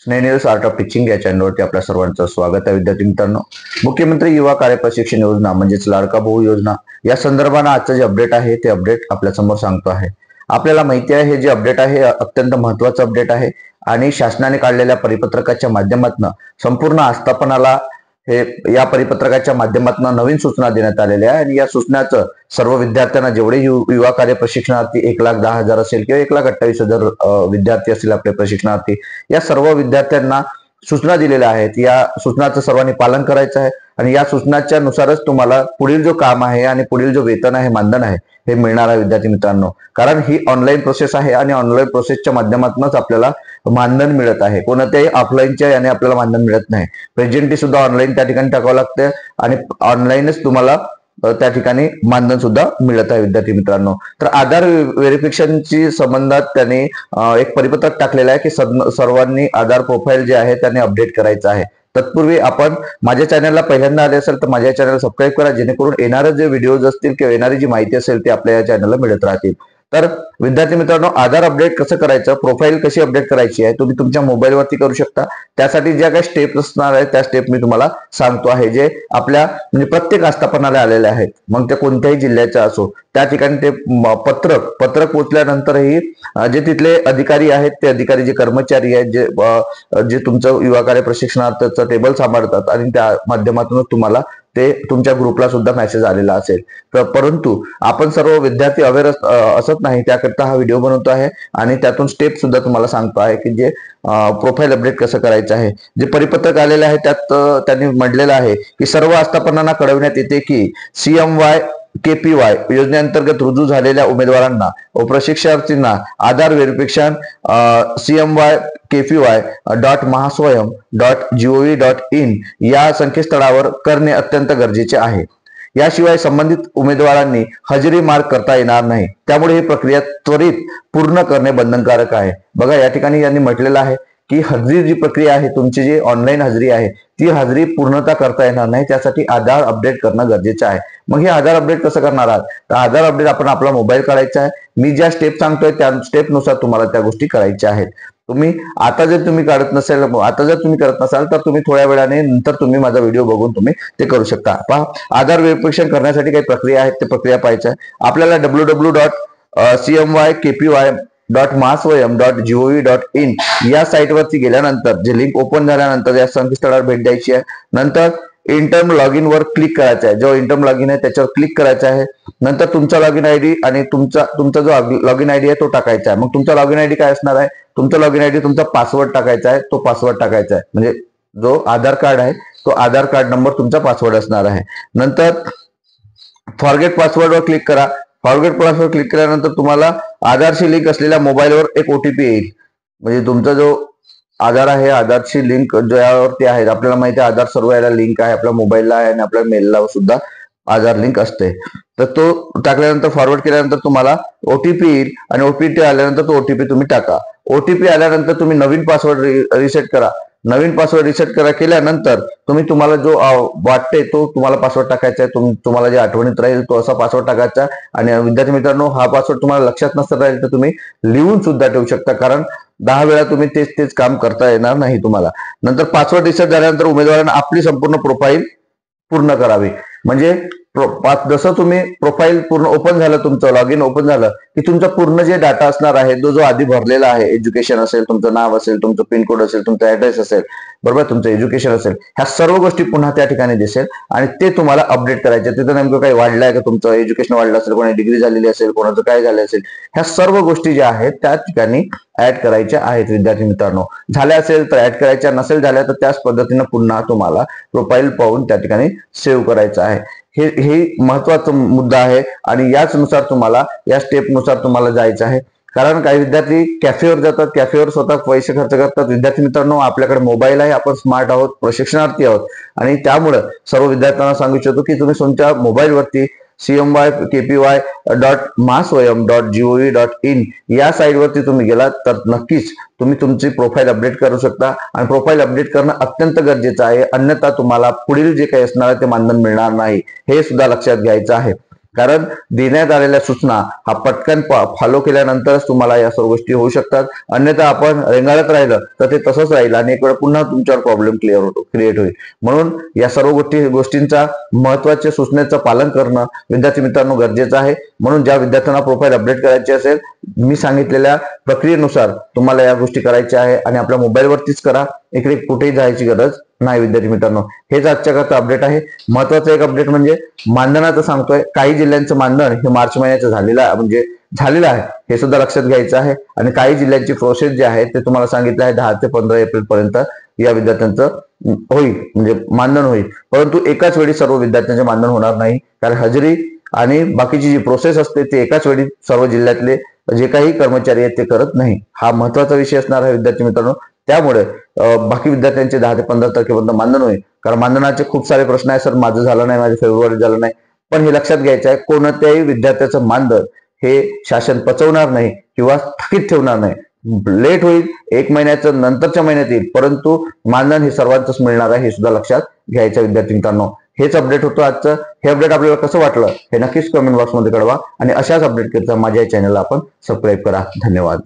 स्नेहनील art of teaching या चॅनलवरती आपल्या सर्वांचं स्वागत आहे. विद्यार्थी मित्रांनो, मुख्यमंत्री युवा कार्य प्रशिक्षण योजना म्हणजेच लाडका भाऊ योजना या संदर्भानं आजचं जे अपडेट आहे ते अपडेट आपल्या समोर सांगतो आहे. आपल्याला माहिती आहे हे जे अपडेट आहे अत्यंत महत्वाचं अपडेट आहे आणि शासनाने काढलेल्या परिपत्रकाच्या माध्यमातून संपूर्ण आस्थापनाला हे या परिपत्रकाच्या माध्यमातून नवीन सूचना देण्यात आलेल्या आहे आणि या सूचनाचं सर्व विद्यार्थ्यांना जेवढे युवा कार्य प्रशिक्षणार्थी 1,10,000 असेल किंवा 1,28,000 विद्यार्थी असतील आपले प्रशिक्षणार्थी, या सर्व विद्यार्थ्यांना सूचना दिलेल्या आहेत. या सूचनाचं सर्वांनी पालन करायचं आहे आणि या सूचनाच्या नुसारच तुम्हाला पुढील जो काम आहे आणि पुढील जो वेतन आहे, मानधन आहे हे मिळणार आहे विद्यार्थी मित्रांनो. कारण ही ऑनलाईन प्रोसेस आहे आणि ऑनलाईन प्रोसेसच्या माध्यमातूनच आपल्याला मानधन मिळत आहे. कोणत्याही ऑफलाईनच्या याने आपल्याला मानधन मिळत नाही. प्रेझेंटी सुद्धा ऑनलाईन त्या ठिकाणी टाकावं लागते आणि ऑनलाईनच तुम्हाला त्या ठिकाणी मानधन सुद्धा मिळत आहे विद्यार्थी मित्रांनो. तर आधार व्हेरिफिकेशनची संबंधात त्यांनी एक परिपत्रक टाकलेलं आहे की सर्वांनी आधार प्रोफाईल जे आहे त्याने अपडेट करायचं आहे. तत्पूर्वी आपण माझ्या चॅनलला पहिल्यांदा आले असेल तर माझ्या चॅनल सबस्क्राईब करा, जेणेकरून येणारे जे व्हिडिओज असतील किंवा येणारी जी माहिती असेल ती आपल्या या चॅनलला मिळत राहतील. तर विद्यार्थी मित्रांनो, आधार अपडेट कसं करायचं, प्रोफाईल कशी अपडेट करायची आहे तुम्ही तुमच्या मोबाईलवरती करू शकता. त्यासाठी ज्या काही स्टेप असणार आहेत त्या स्टेप मी तुम्हाला सांगतो आहे, जे आपल्या म्हणजे प्रत्येक आस्थापनाला आलेले आहेत. मग ते कोणत्याही जिल्ह्याच्या असो, त्या ठिकाणी ते पत्रक पोहोचल्यानंतरही जे तिथले अधिकारी आहेत, ते अधिकारी जे कर्मचारी आहेत जे तुमचं युवा कार्य प्रशिक्षणार्थीचं टेबल सांभाळतात आणि त्या माध्यमातून तुम्हाला ते तुमच्या ग्रुपला सुद्धा मेसेज आलेला असेल. परंतु आपण सर्व विद्यार्थी अवेअर असत नाही, त्याकरता हा व्हिडिओ बनवतो आहे आणि त्यातून स्टेप सुद्धा तुम्हाला सांगतो आहे की जे प्रोफाईल अपडेट कसं करायचं आहे. जे परिपत्रक आलेले आहे त्यात त्यांनी म्हटलेलं आहे की सर्व आस्थापनांना कळविण्यात येते की CMY KPY योजनेअंतर्गत रुजू झालेल्या उमेदवारांना व प्रशिक्षणार्थींना आधार व्हेरिफिकेशन CMY.KPY.mahaswayam.gov.in या संकेतस्थळावर करणे अत्यंत गरजेचे आहे. याशिवाय संबंधित उमेदवारांनी हजेरी मार्क करता येणार नाही. त्यामुळे ही प्रक्रिया त्वरित पूर्ण करणे बंधनकारक आहे. बघा, या ठिकाणी यांनी म्हटलेलं आहे की हजेरी जी प्रक्रिया आहे, तुमची जी ऑनलाईन हजेरी आहे ती हजेरी पूर्णता करता येणार नाही. त्यासाठी आधार अपडेट करणं गरजेचं आहे. मग हे आधार अपडेट कसं करणार आहात, तर आधार अपडेट आपण आपला मोबाईल काढायचा आहे. मी ज्या स्टेप सांगतोय त्या स्टेपनुसार तुम्हाला त्या गोष्टी करायच्या आहेत. तुम्ही आता जर तुम्ही करत नसाल तर तुम्ही थोड्या वेळाने नंतर तुम्ही माझा व्हिडिओ बघून तुम्ही ते करू शकता. पहा, आधार व्हेरिफिकेशन करण्यासाठी काही प्रक्रिया आहेत, ते प्रक्रिया पाहायच्या. आपल्याला www.CMY.KPY.mahaswayam.gov.in या साईटवरती गेल्यानंतर जे लिंक ओपन झाल्यानंतर या संकेतस्थळावर भेट द्यायची आहे. नंतर इंटर्म लॉग इन वर क्लिक करायचं आहे. जो इंटर्म लॉग इन आहे त्याच्यावर क्लिक करायचं आहे. नंतर तुमचा लॉग इन आयडी आणि तुमचा जो लॉग इन आयडी आहे तो टाकायचा आहे. मग तुमचा लॉग इन आयडी काय असणार आहे, तुमचा लॉग इन आयडी तुमचा पासवर्ड टाकायचा आहे. तो पासवर्ड टाकायचा आहे, म्हणजे जो आधार कार्ड आहे तो आधार कार्ड नंबर तुमचा पासवर्ड असणार आहे. नंतर फॉरगेट पासवर्ड वर क्लिक करा. फॉरगेट पासवर्ड क्लिक केल्यानंतर तुम्हाला आधारशी लिंक असलेल्या मोबाईलवर एक OTP येईल. म्हणजे तुमचा जो आधार आहे, आधारची लिंक ज्यावरती आहे, आपल्याला माहिती आहे आधार सर्व याला लिंक आहे, आपल्या मोबाईलला आहे आणि आपल्या मेलला सुद्धा आधार लिंक असते. तर तो टाकल्यानंतर फॉरवर्ड केल्यानंतर तुम्हाला OTP येईल आणि OTP आल्यानंतर तो OTP तुम्ही टाका. OTP आल्यानंतर तुम्ही नवीन पासवर्ड रिसेट करा. नवीन पासवर्ड रिसेट केल्यानंतर तुम्हाला जो वाटते तो तुम्हाला पासवर्ड टाकायचा आहे. तुम्हाला जे आठवणीत राहील तो असा पासवर्ड टाकायचा. आणि विद्यार्थी मित्रांनो, हा पासवर्ड तुम्हाला लक्षात नसता राहील तर तुम्ही लिहून सुद्धा ठेवू शकता, कारण 10 वेळा तुम्ही तेच काम करता येणार नाही तुम्हाला. नंतर पासवर्ड रिसेट झाल्यानंतर उमेदवारांना आपली संपूर्ण प्रोफाईल पूर्ण करावी. म्हणजे जसं तुम्ही प्रोफाईल पूर्ण ओपन झालं, तुमचं लॉग इन ओपन झालं की तुमचा पूर्ण जे डाटा असणार आहे, जो आधी भरलेला आहे, एज्युकेशन असेल, तुमचं नाव असेल, तुमचं पिनकोड असेल, तुमचा ऍड्रेस असेल, बरोबर, तुमचं एज्युकेशन असेल, ह्या सर्व गोष्टी पुन्हा त्या ठिकाणी दिसेल आणि ते तुम्हाला अपडेट करायचे. तिथं नेमकं काही वाढलंय का, तुमचं एज्युकेशन वाढलं असेल, कोणी डिग्री झालेली असेल, कोणाचं काय झालं असेल, ह्या सर्व गोष्टी ज्या आहेत त्या ठिकाणी ऍड करायच्या आहेत विद्यार्थी मित्रांनो. झाल्या असेल तर ऍड करायच्या, नसेल झाल्या तर त्याच पद्धतीने पुन्हा तुम्हाला प्रोफाईल पाहून त्या ठिकाणी सेव्ह करायचं आहे. हे महत्वाचा मुद्दा आहे आणि याचनुसार तुम्हाला, या स्टेपनुसार तुम्हाला जायचं आहे. कारण काही विद्यार्थी कॅफेवर जातात, कॅफेवर स्वतः पैसे खर्च करतात. विद्यार्थी मित्रांनो, आपल्याकडे मोबाईल आहे, आपण स्मार्ट आहोत, प्रशिक्षणार्थी आहोत आणि त्यामुळे सर्व विद्यार्थ्यांना सांगू इच्छितो की तुम्ही तुमच्या मोबाईलवरती CMY.KPY.mahaswayam.gov.in या साईटवरती तुम्ही गेलात तर नक्कीच तुम्ही तुमची प्रोफाईल अपडेट करू शकता आणि प्रोफाईल अपडेट करणं अत्यंत गरजेचं आहे. अन्यथा तुम्हाला पुढील जे काही असणार आहे ते मानधन मिळणार नाही, हे सुद्धा लक्षात घ्यायचं आहे. कारण देण्यात आलेल्या सूचना हा पटकन फॉलो केल्यानंतरच तुम्हाला या सर्व गोष्टी होऊ शकतात. अन्यथा आपण रेंगाळत राहिलं तर ते तसंच राहील आणि एक वेळ पुन्हा तुमच्यावर प्रॉब्लेम क्रिएट होईल. म्हणून या सर्व गोष्टींचा महत्वाच्या सूचनेचं पालन करणं विद्यार्थी मित्रांनो गरजेचं आहे. म्हणून ज्या विद्यार्थ्यांना प्रोफाईल अपडेट करायची असेल, मी सांगितलेल्या प्रक्रियेनुसार तुम्हाला या गोष्टी करायच्या आहे आणि आपल्या मोबाईलवरतीच करा. इकडे कुठेही जायची गरज नाही विद्यार्थी मित्रांनो. हेच आजच्या करता अपडेट आहे. महत्वाचं एक अपडेट म्हणजे मानधनाचं सांगतोय. काही जिल्ह्यांचं मानधन हे मार्च महिन्याचं झालेलं आहे, हे सुद्धा लक्षात घ्यायचं आहे. आणि काही जिल्ह्यांची प्रोसेस जे आहे ते तुम्हाला सांगितलं आहे 10 ते 15 एप्रिल पर्यंत या विद्यार्थ्यांचं होईल, म्हणजे मानधन होईल. परंतु एकाच वेळी सर्व विद्यार्थ्यांचे मानधन होणार नाही, कारण हजेरी आणि बाकीची जी प्रोसेस असते ते एकाच वेळी सर्व जिल्ह्यातले जे काही कर्मचारी आहेत ते करत नाही. हा महत्वाचा विषय असणार आहे विद्यार्थी मित्रांनो. त्यामुळे बाकी विद्यार्थ्यांचे 10 ते 15 तारखेपर्यंत मानधन होईल. कारण मानधनाचे खूप सारे प्रश्न आहेत, सर माझं झालं नाही, माझे फेब्रुवारी झालं नाही. पण हे लक्षात घ्यायचं आहे, कोणत्याही विद्यार्थ्याचं मानधन हे शासन पचवणार नाही किंवा थकीत ठेवणार नाही. लेट होईल, 1 महिन्याचं नंतरच्या महिन्यात येईल, परंतु मानधन हे सर्वांचंच मिळणार आहे, हे सुद्धा लक्षात घ्यायचं विद्यार्थी मित्रांनो. हेच अपडेट होतं आजचं. हे अपडेट आपल्याला कसं वाटलं हे नक्कीच कमेंट बॉक्समध्ये कळवा आणि अशाच अपडेट करता माझ्या चॅनलला आपण सबस्क्राईब करा. धन्यवाद.